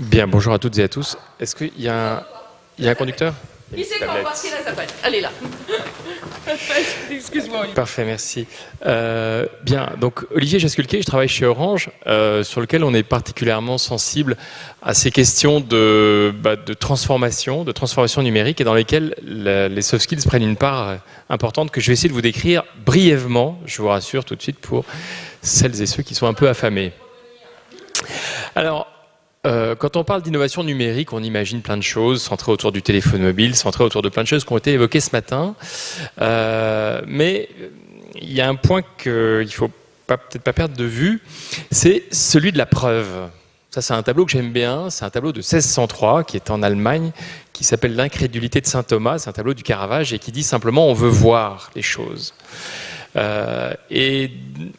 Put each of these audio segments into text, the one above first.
Bien, bonjour à toutes et à tous. Est-ce qu'il y a un conducteur? Qui c'est qu'on va passer la zapette? Elle est là. Excuse-moi. Parfait, merci. Bien, donc Olivier Jasculquet, je travaille chez Orange, sur lequel on est particulièrement sensible à ces questions de transformation numérique, et dans lesquelles les soft skills prennent une part importante que je vais essayer de vous décrire brièvement, je vous rassure tout de suite, pour celles et ceux qui sont un peu affamés. Alors, quand on parle d'innovation numérique, on imagine plein de choses centrées autour du téléphone mobile, centrées autour de plein de choses qui ont été évoquées ce matin. Mais il y a un point qu'il ne faut peut-être pas perdre de vue, c'est celui de la preuve. Ça, c'est un tableau que j'aime bien. C'est un tableau de 1603 qui est en Allemagne, qui s'appelle l'incrédulité de saint Thomas. C'est un tableau du Caravage et qui dit simplement on veut voir les choses. Et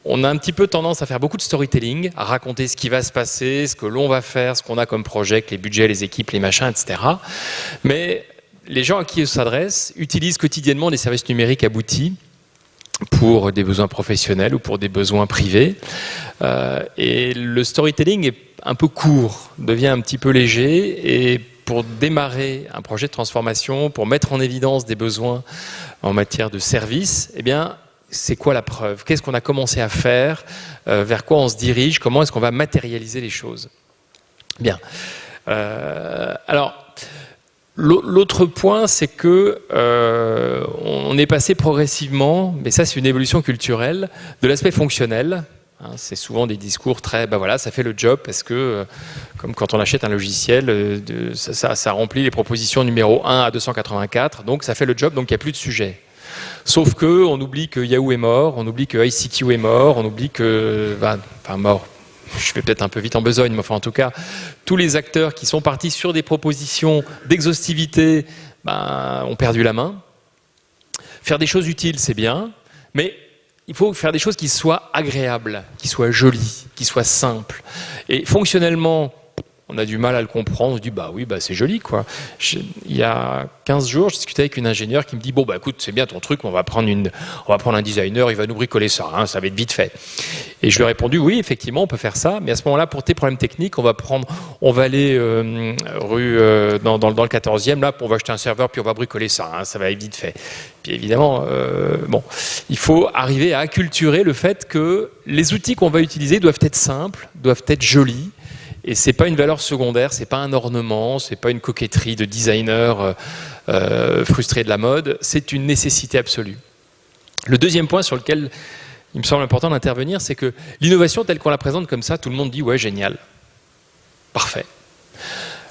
on a un petit peu tendance à faire beaucoup de storytelling, à raconter ce qui va se passer, ce que l'on va faire, ce qu'on a comme projet, les budgets, les équipes, les machins, etc. Mais les gens à qui on s'adresse utilisent quotidiennement des services numériques aboutis pour des besoins professionnels ou pour des besoins privés. Et le storytelling est un peu court, devient un petit peu léger, et pour démarrer un projet de transformation, pour mettre en évidence des besoins en matière de services, eh bien, c'est quoi la preuve? Qu'est-ce qu'on a commencé à faire? Vers quoi on se dirige? Comment est-ce qu'on va matérialiser les choses? Bien. Alors, l'autre point, c'est que on est passé progressivement, mais ça c'est une évolution culturelle, de l'aspect fonctionnel. C'est souvent des discours très, voilà, ça fait le job parce que, comme quand on achète un logiciel, ça remplit les propositions numéro 1 à 284, donc ça fait le job, donc il n'y a plus de sujet. Sauf qu'on oublie que Yahoo est mort, on oublie que ICQ est mort, on oublie que... mort, je vais peut-être un peu vite en besogne, mais enfin en tout cas, tous les acteurs qui sont partis sur des propositions d'exhaustivité ont perdu la main. Faire des choses utiles, c'est bien, mais il faut faire des choses qui soient agréables, qui soient jolies, qui soient simples. Et fonctionnellement, on a du mal à le comprendre, on se dit oui, c'est joli quoi. Il y a 15 jours, je discutais avec une ingénieure qui me dit écoute, c'est bien ton truc, on va prendre un designer, il va nous bricoler ça, ça va être vite fait. Et je lui ai répondu oui, effectivement, on peut faire ça, mais à ce moment-là, pour tes problèmes techniques, on va aller rue dans le 14e, là, on va acheter un serveur, puis on va bricoler ça, ça va être vite fait. Puis évidemment, il faut arriver à acculturer le fait que les outils qu'on va utiliser doivent être simples, doivent être jolis. Et c'est pas une valeur secondaire, c'est pas un ornement, c'est pas une coquetterie de designer frustré de la mode, c'est une nécessité absolue. Le deuxième point sur lequel il me semble important d'intervenir, c'est que l'innovation telle qu'on la présente comme ça, tout le monde dit ouais, génial, parfait.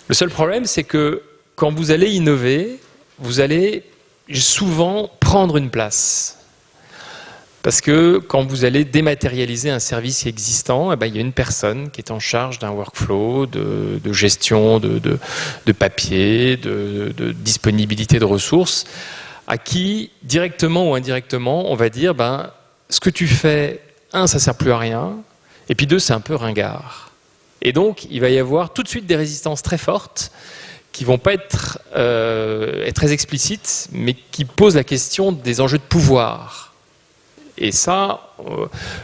Le seul problème, c'est que quand vous allez innover, vous allez souvent prendre une place. Parce que quand vous allez dématérialiser un service existant, il y a une personne qui est en charge d'un workflow, de gestion de papier, de disponibilité de ressources, à qui, directement ou indirectement, on va dire ce que tu fais, ça ne sert plus à rien, et puis 2, c'est un peu ringard. Et donc, il va y avoir tout de suite des résistances très fortes qui ne vont pas être très explicites, mais qui posent la question des enjeux de pouvoir. Et ça,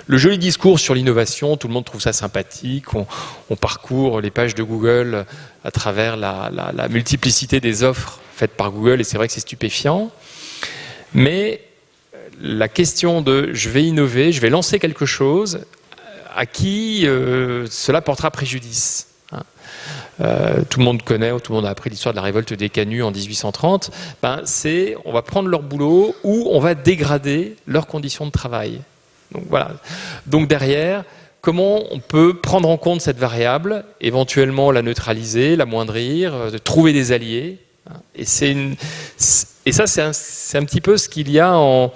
le joli discours sur l'innovation, tout le monde trouve ça sympathique. On parcourt les pages de Google à travers la multiplicité des offres faites par Google, et c'est vrai que c'est stupéfiant. Mais la question de je vais innover, je vais lancer quelque chose, à qui cela portera préjudice. Tout le monde connaît, tout le monde a appris l'histoire de la révolte des Canuts en 1830, on va prendre leur boulot ou on va dégrader leurs conditions de travail. Donc voilà. Donc derrière, comment on peut prendre en compte cette variable, éventuellement la neutraliser, l'amoindrir, trouver des alliés. Et ça, c'est un petit peu ce qu'il y a dans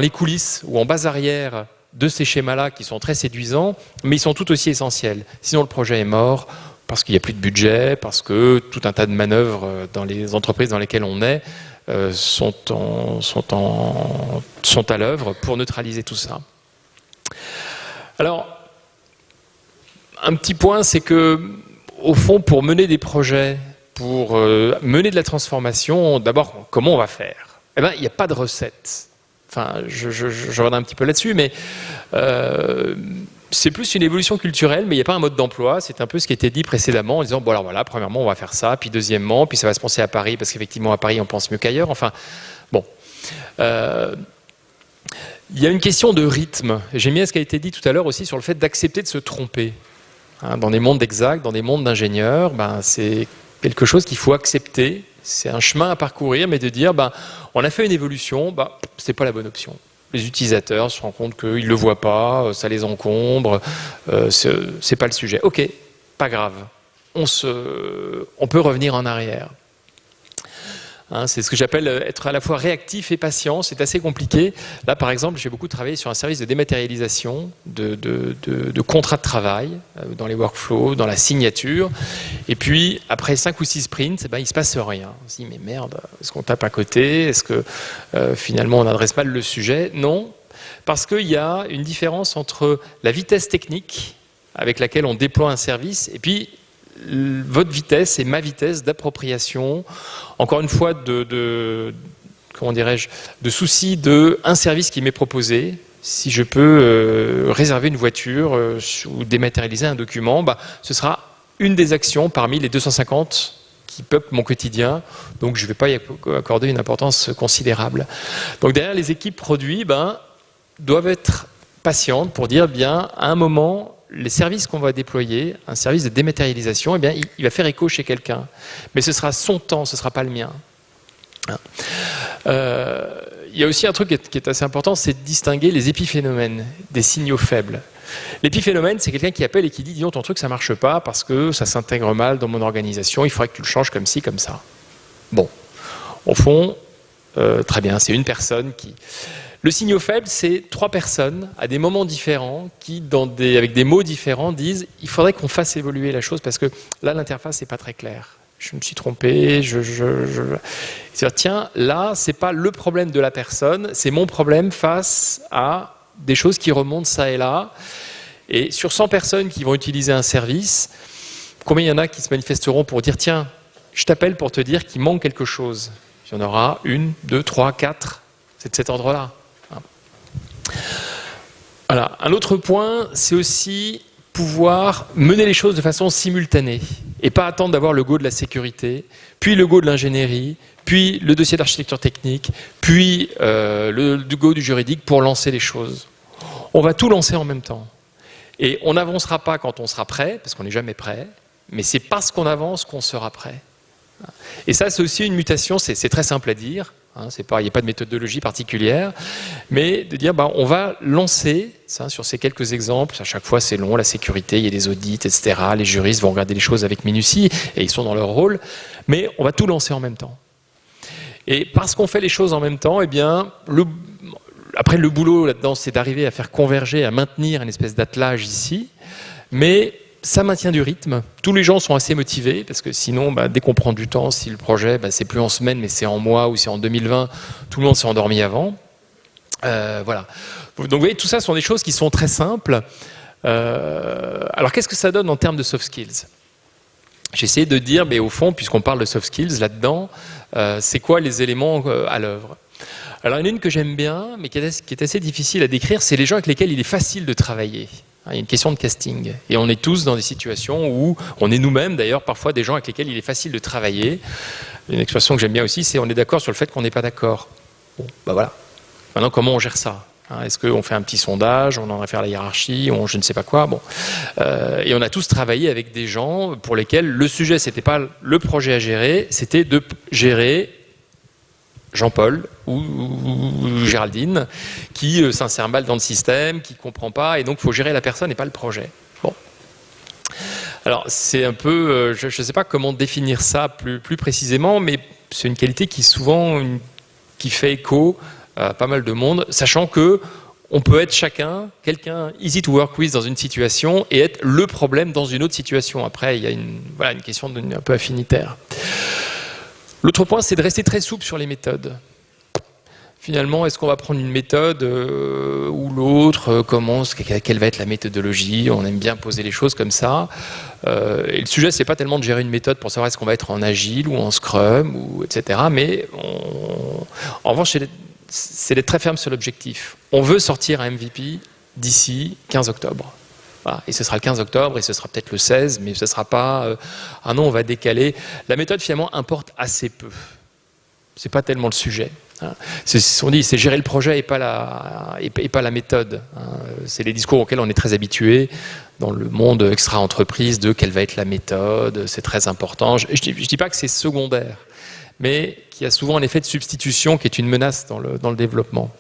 les coulisses ou en base arrière de ces schémas-là qui sont très séduisants, mais ils sont tout aussi essentiels. Sinon, le projet est mort parce qu'il n'y a plus de budget, parce que tout un tas de manœuvres dans les entreprises dans lesquelles on est sont à l'œuvre pour neutraliser tout ça. Alors, un petit point, c'est que, au fond, pour mener des projets, pour mener de la transformation, d'abord, comment on va faire? Il n'y a pas de recette. Enfin, je reviendrai un petit peu là-dessus, mais c'est plus une évolution culturelle, mais il n'y a pas un mode d'emploi. C'est un peu ce qui a été dit précédemment en disant, bon alors voilà, premièrement, on va faire ça, puis deuxièmement, puis ça va se penser à Paris, parce qu'effectivement, à Paris, on pense mieux qu'ailleurs. Enfin, bon. Il y a une question de rythme. J'aime bien ce qui a été dit tout à l'heure aussi sur le fait d'accepter de se tromper. Hein, dans des mondes exacts, dans des mondes d'ingénieurs, c'est quelque chose qu'il faut accepter. C'est un chemin à parcourir, mais de dire, on a fait une évolution, c'est pas la bonne option. Les utilisateurs se rendent compte qu'ils ne le voient pas, ça les encombre, c'est pas le sujet. Ok, pas grave. On peut revenir en arrière. Hein, c'est ce que j'appelle être à la fois réactif et patient. C'est assez compliqué. Là, par exemple, j'ai beaucoup travaillé sur un service de dématérialisation de contrats de travail dans les workflows, dans la signature. Et puis, après 5 ou 6 sprints, il ne se passe rien. On se dit, mais merde, est-ce qu'on tape à côté? Est-ce que finalement, on adresse mal le sujet? Non, parce qu'il y a une différence entre la vitesse technique avec laquelle on déploie un service et puis votre vitesse et ma vitesse d'appropriation, encore une fois, comment dirais-je, de souci de un service qui m'est proposé. Si je peux réserver une voiture ou dématérialiser un document, ce sera une des actions parmi les 250 qui peuplent mon quotidien. Donc je ne vais pas y accorder une importance considérable. Donc derrière, les équipes produits doivent être patientes pour dire, à un moment, les services qu'on va déployer, un service de dématérialisation, il va faire écho chez quelqu'un. Mais ce sera son temps, ce ne sera pas le mien. Il y a aussi un truc qui est assez important, c'est de distinguer les épiphénomènes des signaux faibles. L'épiphénomène, c'est quelqu'un qui appelle et qui dit « Dis donc, ton truc, ça ne marche pas parce que ça s'intègre mal dans mon organisation, il faudrait que tu le changes comme ci, comme ça. » Bon, au fond, très bien, c'est une personne qui... Le signal faible, c'est 3 personnes à des moments différents qui, avec des mots différents, disent il faudrait qu'on fasse évoluer la chose parce que là, l'interface n'est pas très claire. Je me suis trompé. C'est-à-dire, tiens, là, c'est pas le problème de la personne, c'est mon problème face à des choses qui remontent ça et là. Et sur 100 personnes qui vont utiliser un service, combien il y en a qui se manifesteront pour dire tiens, je t'appelle pour te dire qu'il manque quelque chose. Il y en aura 1, 2, 3, 4. C'est de cet ordre-là. Voilà. Un autre point, c'est aussi pouvoir mener les choses de façon simultanée et pas attendre d'avoir le go de la sécurité, puis le go de l'ingénierie, puis le dossier d'architecture technique, puis le go du juridique pour lancer les choses. On va tout lancer en même temps. Et on n'avancera pas quand on sera prêt, parce qu'on n'est jamais prêt, mais c'est parce qu'on avance qu'on sera prêt. Et ça, c'est aussi une mutation, c'est très simple à dire. Il n'y a pas de méthodologie particulière, mais de dire on va lancer, sur ces quelques exemples, à chaque fois c'est long, la sécurité, il y a des audits, etc. Les juristes vont regarder les choses avec minutie et ils sont dans leur rôle, mais on va tout lancer en même temps. Et parce qu'on fait les choses en même temps, après le boulot là-dedans, c'est d'arriver à faire converger, à maintenir une espèce d'attelage ici, mais ça maintient du rythme. Tous les gens sont assez motivés parce que sinon, dès qu'on prend du temps, si le projet, c'est plus en semaine, mais c'est en mois ou c'est en 2020, tout le monde s'est endormi avant. Voilà. Donc vous voyez, tout ça sont des choses qui sont très simples. Alors qu'est-ce que ça donne en termes de soft skills? J'ai essayé de dire, mais au fond, puisqu'on parle de soft skills là-dedans, c'est quoi les éléments à l'œuvre? Alors il y en a une que j'aime bien, mais qui est assez difficile à décrire, c'est les gens avec lesquels il est facile de travailler. Il y a une question de casting. Et on est tous dans des situations où, on est nous-mêmes d'ailleurs, parfois des gens avec lesquels il est facile de travailler. Une expression que j'aime bien aussi, c'est on est d'accord sur le fait qu'on n'est pas d'accord. Bon, voilà. Maintenant, comment on gère ça? Est-ce qu'on fait un petit sondage, on en réfère à la hiérarchie, je ne sais pas quoi. Bon. Et on a tous travaillé avec des gens pour lesquels le sujet, c'était pas le projet à gérer, c'était de gérer Jean-Paul ou Géraldine qui s'insère mal dans le système, qui ne comprend pas, et donc il faut gérer la personne et pas le projet. Bon. Alors c'est un peu, je ne sais pas comment définir ça plus précisément, mais c'est une qualité qui souvent qui fait écho à pas mal de monde, sachant que on peut être quelqu'un easy to work with dans une situation et être le problème dans une autre situation. Après, il y a une question un peu affinitaire. L'autre point, c'est de rester très souple sur les méthodes. Finalement, est-ce qu'on va prendre une méthode ou l'autre? Quelle va être la méthodologie? On aime bien poser les choses comme ça. Et le sujet, c'est pas tellement de gérer une méthode pour savoir est-ce qu'on va être en agile ou en scrum, etc. Mais en revanche, c'est d'être très ferme sur l'objectif. On veut sortir un MVP d'ici 15 octobre. Voilà. Et ce sera le 15 octobre, et ce sera peut-être le 16, mais ce ne sera pas ah non, on va décaler. La méthode, finalement, importe assez peu. Ce n'est pas tellement le sujet. Hein. On dit, c'est gérer le projet et pas la méthode. Hein. C'est les discours auxquels on est très habitué dans le monde extra-entreprise de quelle va être la méthode, c'est très important. Je ne dis pas que c'est secondaire, mais qu'il y a souvent un effet de substitution qui est une menace dans le développement.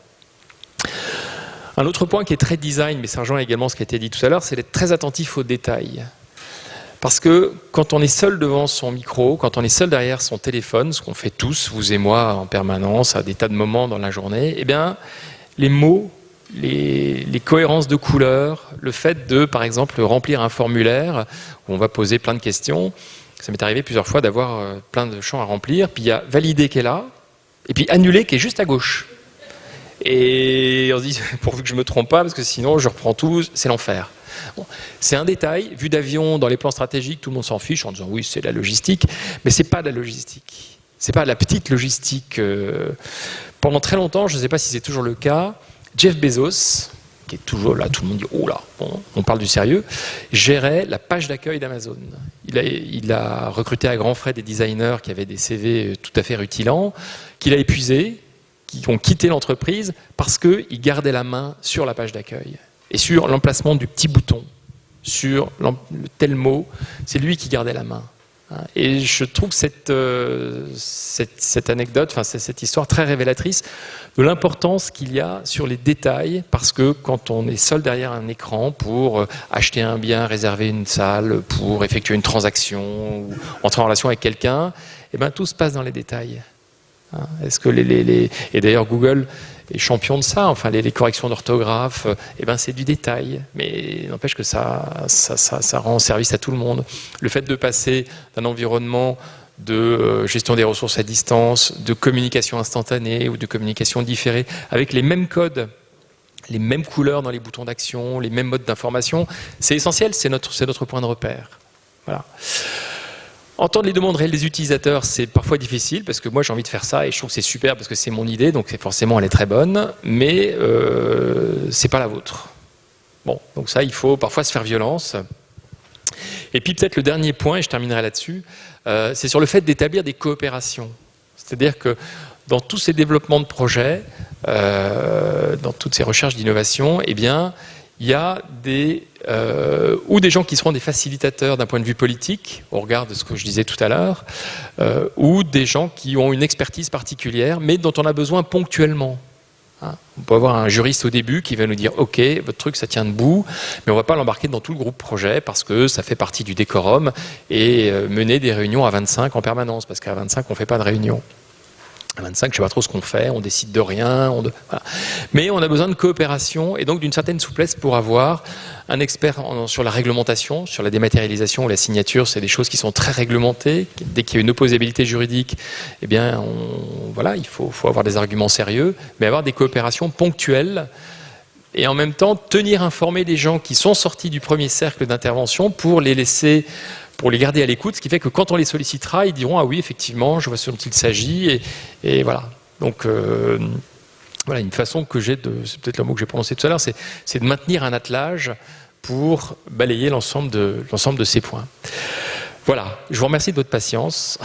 Un autre point qui est très design, mais ça rejoint également ce qui a été dit tout à l'heure, c'est d'être très attentif aux détails. Parce que quand on est seul devant son micro, quand on est seul derrière son téléphone, ce qu'on fait tous, vous et moi, en permanence, à des tas de moments dans la journée, eh bien, les mots, les cohérences de couleurs, le fait de, par exemple, remplir un formulaire où on va poser plein de questions, ça m'est arrivé plusieurs fois d'avoir plein de champs à remplir, puis il y a valider qui est là, et puis annuler qui est juste à gauche. Et on se dit, pourvu que je ne me trompe pas, parce que sinon je reprends tout, c'est l'enfer. Bon, c'est un détail, vu d'avion, dans les plans stratégiques, tout le monde s'en fiche en disant oui, c'est de la logistique, mais c'est pas de la logistique. C'est pas de la petite logistique. Pendant très longtemps, je ne sais pas si c'est toujours le cas, Jeff Bezos, qui est toujours là, tout le monde dit oh là, bon, on parle du sérieux, gérait la page d'accueil d'Amazon. Il a recruté à grands frais des designers qui avaient des CV tout à fait rutilants, qu'il a épuisés, qui ont quitté l'entreprise parce qu'ils gardaient la main sur la page d'accueil. Et sur l'emplacement du petit bouton, sur tel mot, c'est lui qui gardait la main. Et je trouve cette anecdote, enfin cette histoire très révélatrice de l'importance qu'il y a sur les détails, parce que quand on est seul derrière un écran pour acheter un bien, réserver une salle, pour effectuer une transaction ou entrer en relation avec quelqu'un, eh ben, tout se passe dans les détails. Est-ce que et d'ailleurs Google est champion de ça, enfin les corrections d'orthographe, eh ben c'est du détail, mais n'empêche que ça rend service à tout le monde. Le fait de passer d'un environnement de gestion des ressources à distance, de communication instantanée ou de communication différée, avec les mêmes codes, les mêmes couleurs dans les boutons d'action, les mêmes modes d'information, c'est essentiel, c'est notre point de repère. Voilà. Entendre les demandes réelles des utilisateurs, c'est parfois difficile, parce que moi j'ai envie de faire ça et je trouve que c'est super parce que c'est mon idée, donc forcément elle est très bonne, mais c'est pas la vôtre. Bon, donc ça, il faut parfois se faire violence. Et puis peut-être le dernier point, et je terminerai là-dessus, c'est sur le fait d'établir des coopérations. C'est-à-dire que dans tous ces développements de projets, dans toutes ces recherches d'innovation, eh bien, il y a ou des gens qui seront des facilitateurs d'un point de vue politique, au regard de ce que je disais tout à l'heure, ou des gens qui ont une expertise particulière, mais dont on a besoin ponctuellement. On peut avoir un juriste au début qui va nous dire « Ok, votre truc, ça tient debout, mais on ne va pas l'embarquer dans tout le groupe projet parce que ça fait partie du décorum et mener des réunions à 25 en permanence, parce qu'à 25, on ne fait pas de réunion. » À 25, je ne sais pas trop ce qu'on fait, on décide de rien. Voilà. Mais on a besoin de coopération et donc d'une certaine souplesse pour avoir un expert sur la réglementation, sur la dématérialisation ou la signature. C'est des choses qui sont très réglementées. Dès qu'il y a une opposabilité juridique, eh bien, voilà, il faut avoir des arguments sérieux, mais avoir des coopérations ponctuelles et en même temps tenir informés des gens qui sont sortis du premier cercle d'intervention pour les garder à l'écoute, ce qui fait que quand on les sollicitera, ils diront « Ah oui, effectivement, je vois ce dont il s'agit. » et voilà. Donc, voilà, une façon que j'ai c'est peut-être le mot que j'ai prononcé tout à l'heure, c'est de maintenir un attelage pour balayer l'ensemble de ces points. Voilà, je vous remercie de votre patience.